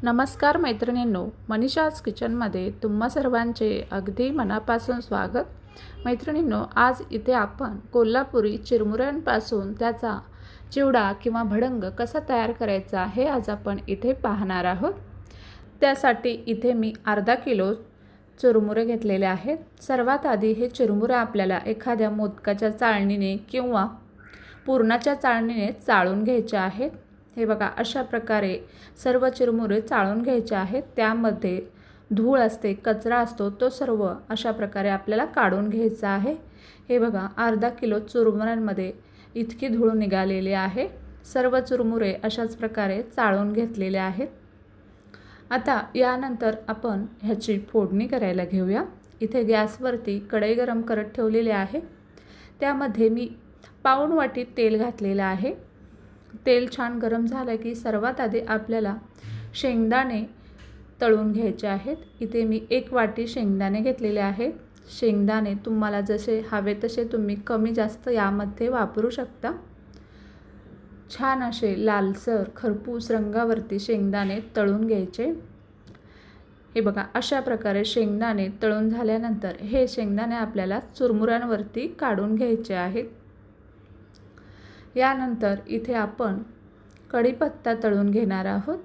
नमस्कार मैत्रिणींनो, मनीषाज किचनमध्ये तुम्हा सर्वांचे अगदी मनापासून स्वागत। मैत्रिणींनो, आज इथे आपण कोल्हापुरी चिरमुऱ्यांपासून त्याचा चिवडा किंवा भडंग कसा तयार करायचा हे आज आपण इथे पाहणार आहोत। त्यासाठी इथे मी अर्धा किलो चिरमुरे घेतलेले आहेत। सर्वात आधी हे चिरमुरे आपल्याला एखाद्या मोदकाच्या चाळणीने किंवा पुरणाच्या चाळणीने चाळून घ्यायचे आहेत। हे बघा, अशा प्रकारे सर्व चिरमुरे चाळून घ्यायचे आहेत। त्यामध्ये धूळ असते, कचरा असतो, तो सर्व अशा प्रकारे आपल्याला काढून घ्यायचा आहे। हे बघा, अर्धा किलो चिरमुऱ्यांमध्ये इतकी धूळ निघालेली आहे। सर्व चिरमुरे अशाच प्रकारे चाळून घेतलेले आहेत। आता यानंतर आपण ह्याची फोडणी करायला घेऊया। इथे गॅसवरती कढई गरम करत ठेवलेली आहे। त्यामध्ये मी पाऊण वाटी तेल घातलेलं आहे। तेल छान गरम झालं की सर्वात आधी आपल्याला शेंगदाणे तळून घ्यायचे आहेत। इथे मी 1 वाटी शेंगदाणे घेतलेले आहेत। शेंगदाणे तुम्हाला जसे हवे तसे तुम्ही कमी जास्त यामध्ये वापरू शकता। छान असे लालसर खरपूस रंगावरती शेंगदाणे तळून घ्यायचे। हे बघा, अशा प्रकारे शेंगदाणे तळून झाल्यानंतर हे शेंगदाणे आपल्याला चुरमुऱ्यांवरती काढून घ्यायचे आहेत। यानंतर इथे आपण कढीपत्ता तळून घेणार आहोत।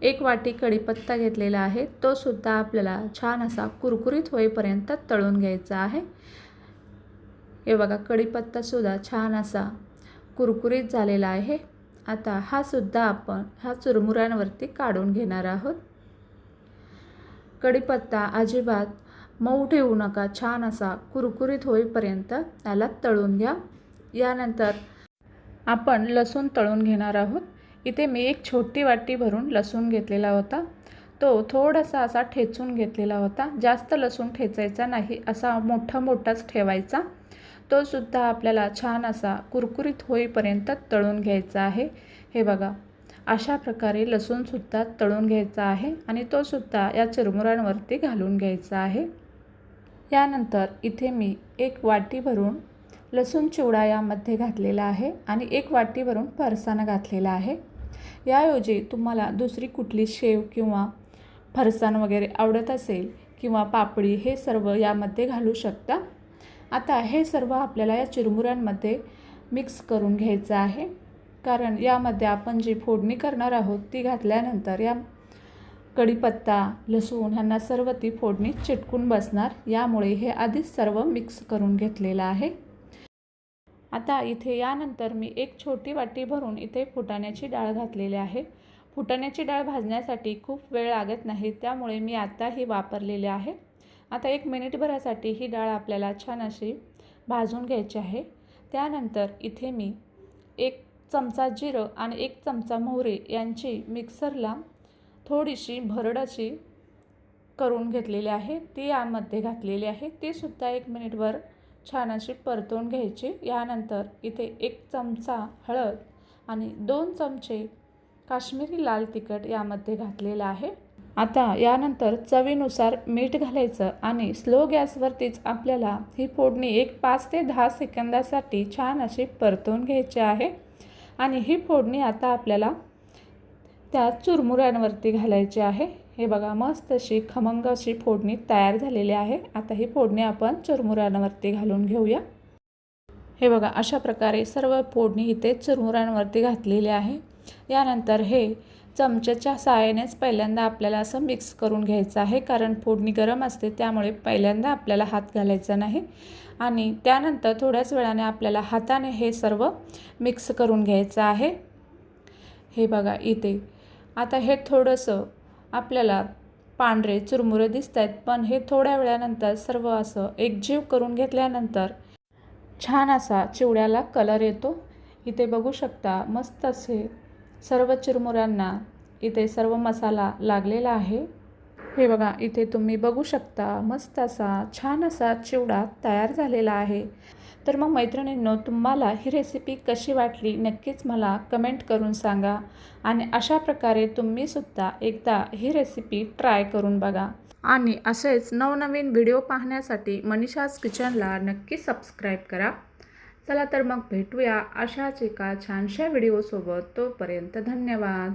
1 वाटी कढीपत्ता घेतलेला आहे, तो सुद्धा आपल्याला छान असा कुरकुरीत होईपर्यंत तळून घ्यायचा आहे। हे बघा, कढीपत्ता सुद्धा छान असा कुरकुरीत झालेला आहे। आता हा सुद्धा आपण ह्या चुरमुऱ्यांवरती काढून घेणार आहोत। कढीपत्ता अजिबात मऊ ठेवू नका, छान असा कुरकुरीत होईपर्यंत याला तळून घ्या। यानंतर आपण लसूण तळून घेणार आहोत। इथे मी 1 छोटी वाटी भरून लसूण घेतलेला होता, तो थोडासा असा ठेचून घेतलेला होता। जास्त लसूण ठेचायचा नाही, असा मोठाच ठेवायचा। तो सुद्धा आपल्याला छान असा कुरकुरीत होईपर्यंत तळून घ्यायचा आहे। हे बघा, अशा प्रकारे लसूण सुद्धा तळून घ्यायचा आहे आणि तो सुद्धा या चिरमुऱ्यांवरती घालून घ्यायचा आहे। यानंतर इथे मी 1 वाटी भरून लसूण चिवडा यामध्ये घातलेला आहे आणि 1 वाटी भरून फरसाण घातलेला आहे। याऐवजी तुम्हाला दुसरी कुठली शेव किंवा फरसाण वगैरे आवडत असेल किंवा पापडी, हे सर्व यामध्ये घालू शकता। आता हे सर्व आपल्याला या चिरमुऱ्यांमध्ये मिक्स करून घ्यायचं आहे, कारण यामध्ये आपण जी फोडणी करणार आहोत ती घातल्यानंतर या कढीपत्ता, लसूण ह्यांना सर्व ती फोडणी चिटकून बसणार। यामुळे हे आधीच सर्व मिक्स करून घेतलेलं आहे। आता इथे यानंतर मी 1 छोटी वाटी भरून इथे फुटाण्याची डाळ घातलेली आहे। फुटाण्याची डाळ भाजण्यासाठी खूप वेळ लागत नाही, त्यामुळे मी आता ही वापरलेली आहे। आता 1 मिनिटभरासाठी ही डाळ आपल्याला छान अशी भाजून घ्यायची आहे। त्यानंतर इथे मी 1 चमचा जिरं आणि 1 चमचा मोहरी यांची मिक्सरला थोडीशी भरड अशी करून घेतलेली आहे, ती यामध्ये घातलेली आहे। ती सुद्धा 1 मिनिटभर छान अशी परतवून घ्यायची। यानंतर इथे 1 चमचा हळद आणि 2 चमचे काश्मीरी लाल तिखट यामध्ये घातलेलं आहे। आता यानंतर चवीनुसार मीठ घालायचं आणि स्लो गॅसवरतीच आपल्याला ही फोडणी 5 ते 10 सेकंदासाठी छान अशी परतवून घ्यायची आहे। आणि ही फोडणी आता आपल्याला त्या चुरमुऱ्यांवरती घालायची आहे। हे बघा, मस्त अशी खमंग अशी फोडणी तयार झालेली आहे। आता ही फोडणी आपण चुरमुऱ्यांवरती घालून घेऊया। हे बघा, अशा प्रकारे सर्व फोडणी इथे चुरमुऱ्यांवरती घातलेली आहे। यानंतर हे चमच्याच्या सहाय्यानेच पहिल्यांदा आपल्याला असं मिक्स करून घ्यायचं आहे, कारण फोडणी गरम असते, त्यामुळे पहिल्यांदा आपल्याला हात घालायचा नाही। आणि त्यानंतर थोड्याच वेळाने आपल्याला हाताने हे सर्व मिक्स करून घ्यायचं आहे। हे बघा, इथे आता हे थोडंसं आपल्याला पांढरे चुरमुरे दिसत आहेत, पण हे थोड्या वेळानंतर सर्व असं एकजीव करून घेतल्यानंतर छान असा चिवड्याला कलर येतो। इथे बघू शकता, मस्त असे सर्व चिरमुऱ्यांना इथे सर्व मसाला लागलेला आहे। हे बघा, इथे तुम्ही बघू शकता, मस्त असा छान असा चिवडा तयार झालेला आहे। तर मग मैत्रिणींनो, तुम्हाला ही रेसिपी कशी वाटली नक्कीच मला कमेंट करून सांगा आणि अशा प्रकारे तुम्ही सुद्धा एकदा ही रेसिपी ट्राय करून बघा। आणि असेच नवनवीन व्हिडिओ पाहण्यासाठी मनीषाज किचनला नक्की सबस्क्राईब करा। चला तर मग भेटूया अशाच एका छानशा व्हिडिओसोबत। तोपर्यंत धन्यवाद।